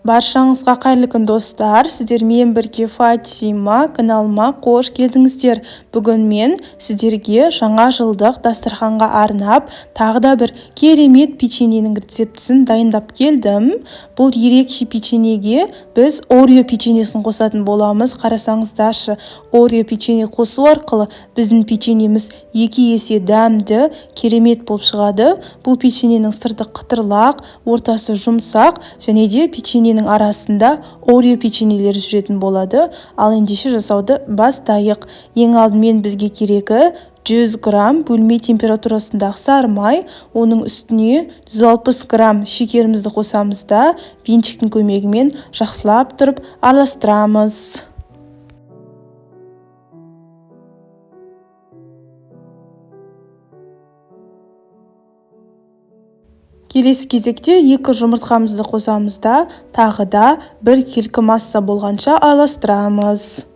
Баршаңызға қайырлы күн достар, сіздермен бірге Фатима каналыма қош келдіңіздер. Бүгін мен сіздерге жаңа жылдық дастарханға арнап тағы да бір керемет печеньенің рецептісін дайындап келдім. Бұл ерекше печеньеге біз Орео печеньесін қосатын боламыз. Қарасаңыздаршы, Орео печенье қосу арқылы біздің печеньеміз 2 есе дәмді, керемет болып шығады. Бұл печеньенің сырты қытырлақ, ортасы жұмсақ, және де печеньенің арасында Орео печеньелері жүретін болады. Ал ендеше жасауды бастайық. Ең алдымен бізге керегі 100 грамм бөлме температурасындағы сары май, оның үстіне 160 грамм шекерімізді қосамыз да венчиктің көмегімен жақсылап тұрып араластырамыз. Келесі кезекте 2 жұмыртқамызды қосамыз да тағы да бір келкі масса болғанша араластырамыз.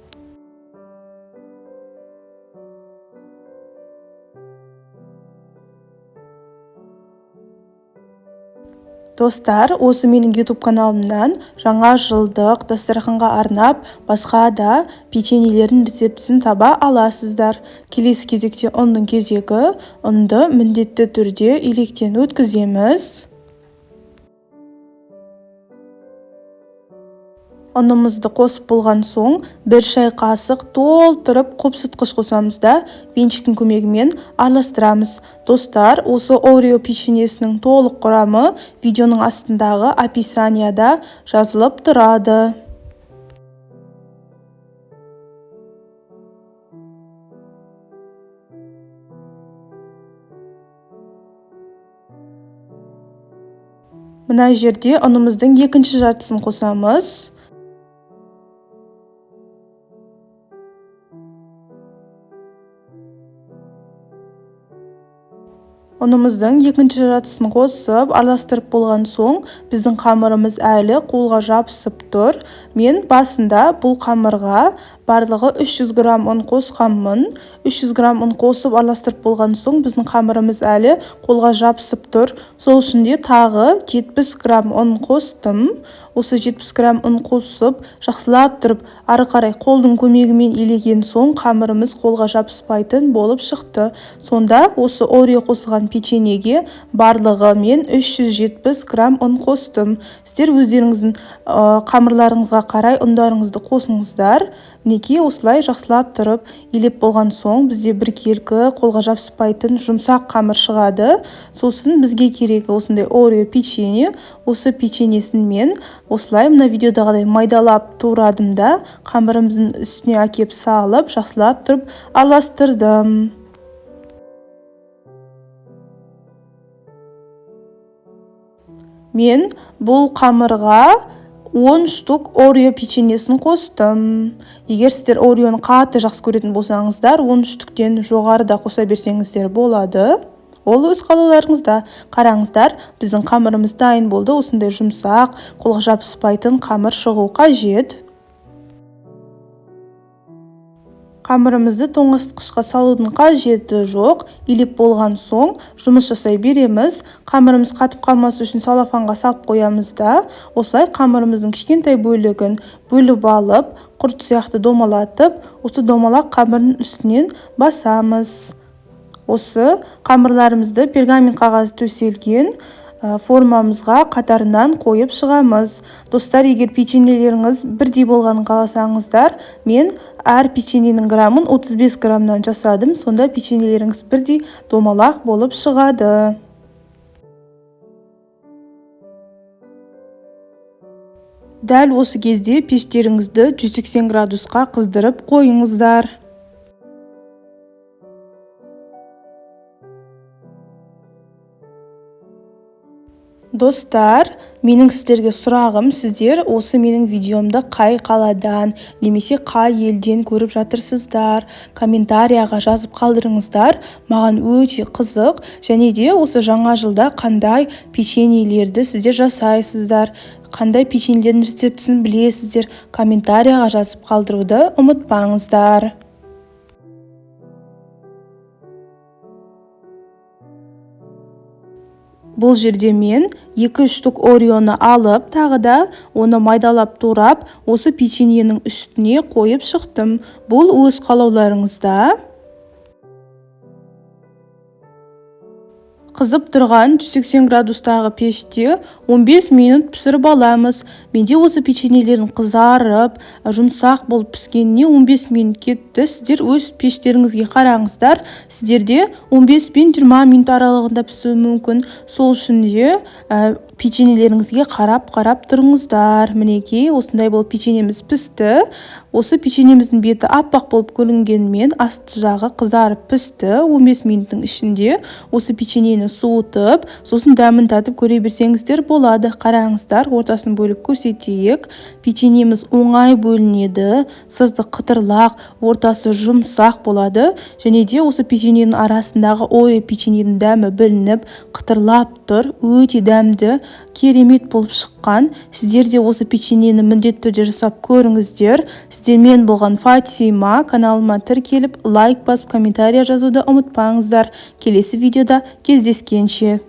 Достар, осы менің YouTube каналымнан жаңа жылдық дастарханға арнап басқа да печеньелердің рецептісін таба аласыздар. Келесі кезекте ұнның кезегі. Ұнды міндетті түрде електен өткіземіз. Ұнымызды қосып болған соң 1 шай қасық толтырып қопсытқыш қосамыз да венчиктің көмегімен араластырамыз. Достар, осы Орео печеньесінің толық құрамы видеоның астындағы описанияда жазылып тұрады. Мына жерде ұнымыздың екінші жартысын қосамыз. Ұнымыздың екінші жартысын қосып, араластырып болған соң, біздің қамырымыз әлі қолға жабысып тұр. Мен басында бұл қамырға барлығы 300 грамм ұн қосқанмын. 300 грамм ұн қосып араластырып болған соң, біздің қамырымыз әлі қолға жабысып тұр. Сол үшін де тағы 70 грамм ұн қостым. Осы 70 грамм ұн қосып, жақсылап тұрып, ары қарай қолдың көмегімен елеген соң, қамырымыз қолға жабыспайтын болып шықты. Сонда осы Орео қосылған печеньеге барлығы мен 370 грамм ұн қостым. Сіздер өздеріңіздің қамырларыңызға қарай ұндарыңызды қосыңыздар. Мінекей осылай жақсылап тұрып елеп болған соң, бізде бір келкі қолға жабыспайтын жұмсақ қамыр шығады. Сосын бізге керегі осындай Орео печенье. Осы печеньесін мен осылай мына видеодағыдай майдалап турадым да қамырымыздың үстіне әкеп салып, жақсылап тұрып араластырдым. Мен бұл қамырға 10 штук Орео печеньесін қостым. Егер сіздер Ореоны қатты жақсы көретін болсаңыздар, 10 штуктен жоғарыда қоса берсеңіздер болады. Ол өз қалауларыңызда. Қараңыздар, біздің қамырымыз дайын болды. Осындай жұмсақ, қолға жабыспайтын қамыр шығу қажет. Қамырымызды тоңазытқышқа салудың қажеті жоқ. Илеп болған соң жұмыс жасай береміз. Қамырымыз қатып қалмас үшін салафанға салып қоямыз да, осылай қамырымыздың кішкентай бөлігін бөліп алып, құрт сияқты домалатып, осы домалақ қамырдың үстінен басамыз. Осы қамырларымызды пергамент қағазы төселген формамызға қатарынан қойып шығамыз. Достар, егер печеньелеріңіз бірдей болғанын қаласаңыздар, мен әр печеньенің граммын 35 граммнан жасадым. Сонда печеньелеріңіз бірдей домалақ болып шығады. Дәл осы кезде пештеріңізді 180 градусқа қыздырып қойыңыздар. Достар, менің сіздерге сұрағым, сіздер осы менің видеомды қай қаладан, немесе қай елден көріп жатырсыздар? Комментарияға жазып қалдырыңыздар. Маған өте қызық, және де осы жаңа жылда қандай печеньелерді сіздер жасайсыздар? Қандай печеньелердің рецептісін білесіздер? Комментарияға жазып қалдыруды ұмытпаңыздар. Бұл жерде мен 2-3 штук ореоны алып, тағы да оны майдалап турап, осы печеньенің үстіне қойып шықтым. Бұл өз қалауларыңызда. Қызып тұрған 180 градустағы пеште 15 минут пісіріп аламыз. Менде осы печеньелердің қызарып, жұмсақ болып піскеніне 15 минут кетті. Сіздер өз пештеріңізге қараңыздар. Сіздерде 15 пен 20 минут аралығында пісуі мүмкін. Сол үшін де печеньелеріңізге қарап тұрыңыздар. Мінекей, осындай болып печеньеміз пісті. Осы печеньеміздің беті аппақ болып көрінгенмен асты жағы қызарып пісті. 15 минуттың ішінде осы печеньені суытып, сосын дәмін татып көре берсеңіздер болады. Қараңыздар, ортасын бөліп көрсетейік. Печеньеміз оңай бөлінеді, сызды қытырлақ, ортасы жұмсақ болады. Және де осы печеньенің арасындағы орео печеньенің дәмі білініп, қытырлап тұр, өте дәмді, керемет болып шыққан. Сіздер де осы печеньені міндетті түрде жасап көріңіздер. Сіздермен болған Фатима. Каналыма тіркеліп, лайк басып, комментария жазуды ұмытпаңыздар. Келесі видеода кездескенше.